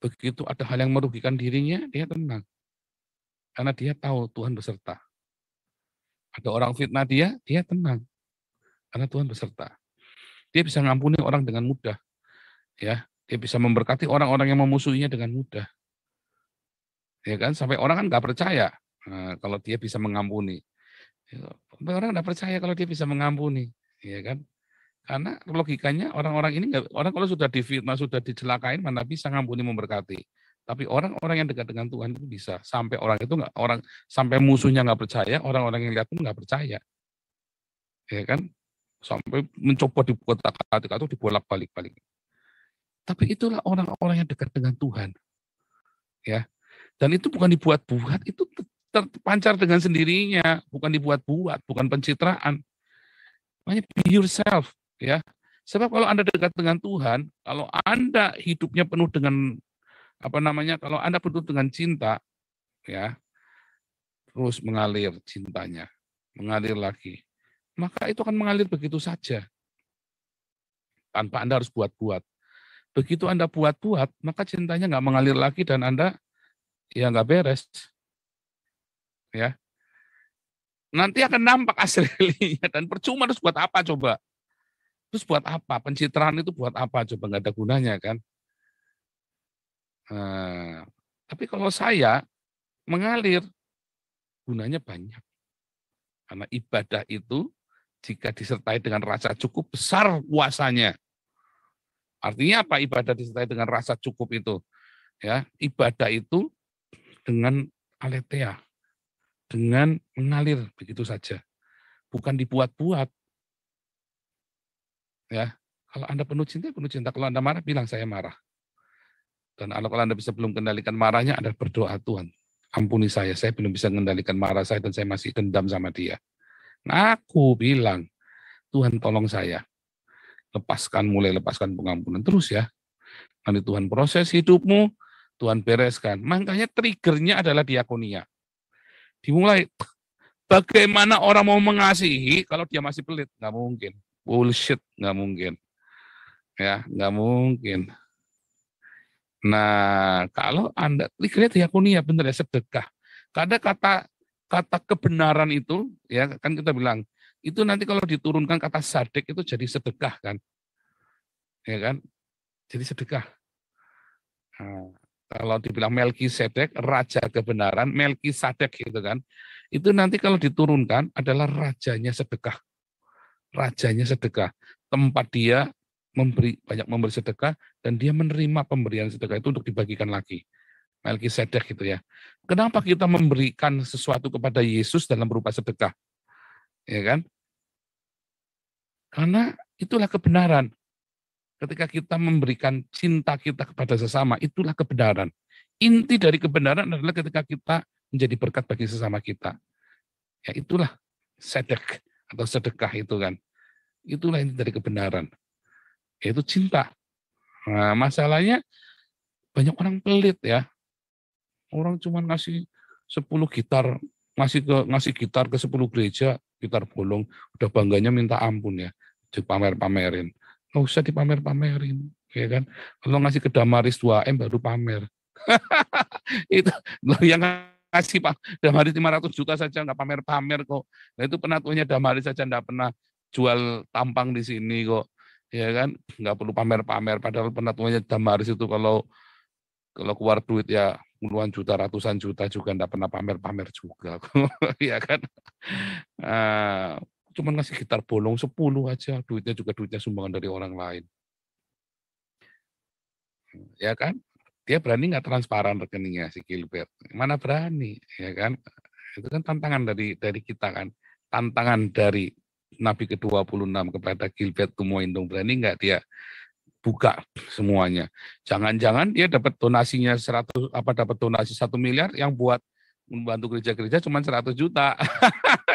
begitu ada hal yang merugikan dirinya, dia tenang. Karena dia tahu Tuhan beserta. Ada orang fitnah dia tenang. Karena Tuhan beserta. Dia bisa ngampuni orang dengan mudah. Ya, dia bisa memberkati orang-orang yang memusuhinya dengan mudah. Ya kan, sampai orang kan nggak percaya kalau dia bisa mengampuni. Orang nggak percaya kalau dia bisa mengampuni, ya kan? Karena logikanya orang-orang ini orang kalau sudah difitnah, sudah dicelakain, mana bisa ngampuni memberkati. Tapi orang-orang yang dekat dengan Tuhan itu bisa. Sampai orang itu sampai musuhnya nggak percaya, orang-orang yang lihat pun nggak percaya, ya kan? Sampai mencoba dikotak-katik atau dibolak-balik. Tapi itulah orang-orang yang dekat dengan Tuhan, ya. Dan itu bukan dibuat-buat, itu terpancar dengan sendirinya, bukan dibuat-buat, bukan pencitraan. Makanya be yourself, ya. Sebab kalau Anda dekat dengan Tuhan, kalau Anda hidupnya penuh dengan kalau Anda penuh dengan cinta, ya, terus mengalir cintanya, mengalir lagi, maka itu akan mengalir begitu saja, tanpa Anda harus buat-buat. Begitu Anda buat-buat, maka cintanya nggak mengalir lagi dan Anda ya nggak beres, ya. Nanti akan nampak aslinya dan percuma, terus buat apa coba? Terus buat apa? Pencitraan itu buat apa coba? Nggak ada gunanya kan? Tapi kalau saya mengalir, gunanya banyak. Karena ibadah itu jika disertai dengan rasa cukup, besar kuasanya. Artinya apa ibadah disertai dengan rasa cukup itu? Ya, ibadah itu dengan aletheia, dengan mengalir begitu saja, bukan dibuat-buat. Ya, kalau Anda penuh cinta, Kalau Anda marah, bilang saya marah. Dan kalau Anda bisa belum kendalikan marahnya, Anda berdoa, Tuhan, ampuni saya belum bisa mengendalikan marah saya dan saya masih dendam sama dia. Nah, aku bilang, Tuhan tolong saya, lepaskan pengampunan terus ya. Nanti Tuhan proses hidupmu, Tuhan bereskan. Makanya triggernya adalah diakonia. Dimulai, bagaimana orang mau mengasihi kalau dia masih pelit? Nggak mungkin. Bullshit, nggak mungkin. Ya, nggak mungkin. Nah, kalau Anda lihat diakonia, benar ya, sedekah. Karena kata kebenaran itu, ya kan kita bilang, itu nanti kalau diturunkan kata sadek itu jadi sedekah kan. Ya kan? Jadi sedekah. Nah, kalau dibilang Melkisedek, raja kebenaran, Melkisedek gitu kan. Itu nanti kalau diturunkan adalah rajanya sedekah. Rajanya sedekah. Tempat dia banyak memberi sedekah, dan dia menerima pemberian sedekah itu untuk dibagikan lagi. Melkisedek gitu ya. Kenapa kita memberikan sesuatu kepada Yesus dalam berupa sedekah? Ya kan? Karena itulah kebenaran. Ketika kita memberikan cinta kita kepada sesama, itulah kebenaran. Inti dari kebenaran adalah ketika kita menjadi berkat bagi sesama kita. Ya itulah sedek atau sedekah itu kan. Itulah inti dari kebenaran. Yaitu cinta. Nah, masalahnya banyak orang pelit ya. Orang cuma ngasih 10 gitar, ngasih gitar ke 10 gereja, gitar bolong, udah bangganya minta ampun ya, dipamer-pamerin. Nggak usah dipamer-pamerin, ya kan? Kalau ngasih ke Damaris 2M baru pamer. Itu loh yang ngasih Damaris 500 juta saja nggak pamer-pamer kok. Nah, itu penatunya Damaris saja nggak pernah jual tampang di sini kok. Ya kan? Nggak perlu pamer-pamer, padahal penatunya Damaris itu kalau keluar duit ya puluhan juta, ratusan juta juga enggak pernah pamer-pamer juga. Ya kan? Cuman ngasih gitar bolong 10 aja, duitnya juga duitnya sumbangan dari orang lain. Ya kan? Dia berani nggak transparan rekeningnya si Gilbert? Mana berani, ya kan? Itu kan tantangan dari kita kan. Tantangan dari Nabi ke-26 kepada Gilbert Tumoindo, berani nggak dia buka semuanya. Jangan-jangan dia dapat donasinya dapat donasi 1 miliar yang buat membantu gereja-gereja cuma 100 juta.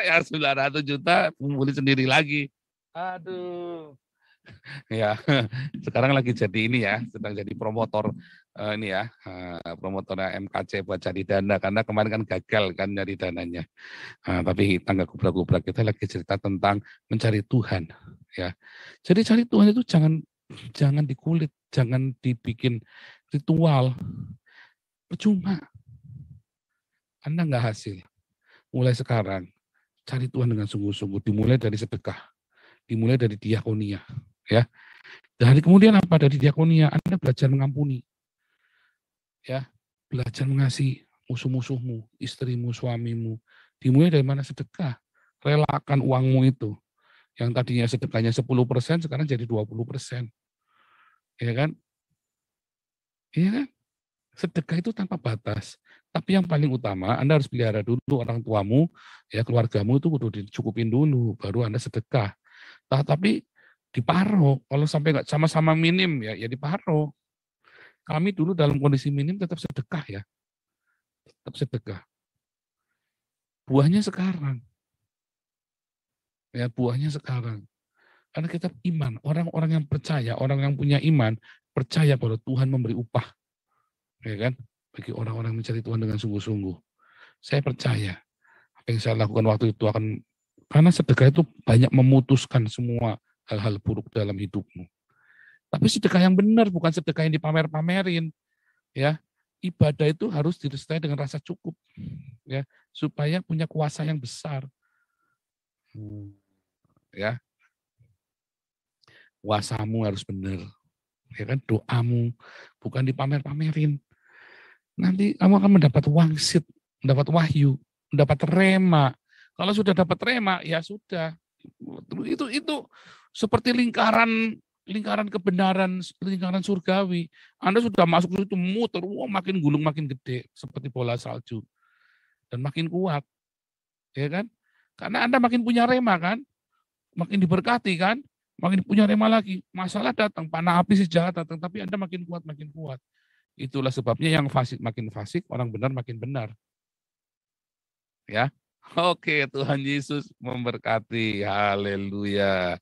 Yang 900 juta kumpulin sendiri lagi. Aduh. Ya, sekarang lagi jadi ini ya, sedang jadi promotor ini ya, promotornya MKC buat cari dana karena kemarin kan gagal kan nyari dananya. Tapi tangga gubrak-gubrak kita lagi cerita tentang mencari Tuhan ya. Jadi cari Tuhan itu jangan dikulit, jangan dibikin ritual. Percuma. Anda nggak hasil. Mulai sekarang, cari Tuhan dengan sungguh-sungguh. Dimulai dari sedekah. Dimulai dari diakonia. Ya. Dari kemudian apa? Dari diakonia, Anda belajar mengampuni. Ya. Belajar mengasihi musuh-musuhmu, istrimu, suamimu. Dimulai dari mana? Sedekah. Relakan uangmu itu. Yang tadinya sedekahnya 10%, sekarang jadi 20%. Ya kan? Iya kan? Sedekah itu tanpa batas. Tapi yang paling utama, Anda harus pelihara dulu orang tuamu, ya keluargamu itu kudu dicukupin dulu, baru Anda sedekah. Tapi diparo, kalau sampai nggak sama-sama minim ya diparo. Kami dulu dalam kondisi minim tetap sedekah ya, tetap sedekah. Buahnya sekarang, ya buahnya sekarang. Karena kita iman, orang-orang yang percaya, orang yang punya iman, percaya bahwa Tuhan memberi upah. Ya kan? Bagi orang-orang mencari Tuhan dengan sungguh-sungguh. Saya percaya apa yang saya lakukan waktu itu akan, karena sedekah itu banyak memutuskan semua hal-hal buruk dalam hidupmu. Tapi sedekah yang benar, bukan sedekah yang dipamer-pamerin. Ya, ibadah itu harus disertai dengan rasa cukup, ya, supaya punya kuasa yang besar. Ya, kuasamu harus benar. Ya kan, doamu bukan dipamer-pamerin. Nanti kamu akan mendapat wangsit, mendapat wahyu, mendapat rema. Kalau sudah dapat rema, ya sudah. Itu seperti lingkaran kebenaran, lingkaran surgawi. Anda sudah masuk ke situ, muter, makin gulung makin gede, seperti bola salju. Dan makin kuat. Ya kan? Karena Anda makin punya rema kan? Makin diberkati kan? Makin punya rema lagi. Masalah datang, panah api sejahat datang, tapi Anda makin kuat, makin kuat. Itulah sebabnya yang fasik makin fasik, orang benar makin benar. Ya. Oke, Tuhan Yesus memberkati. Haleluya.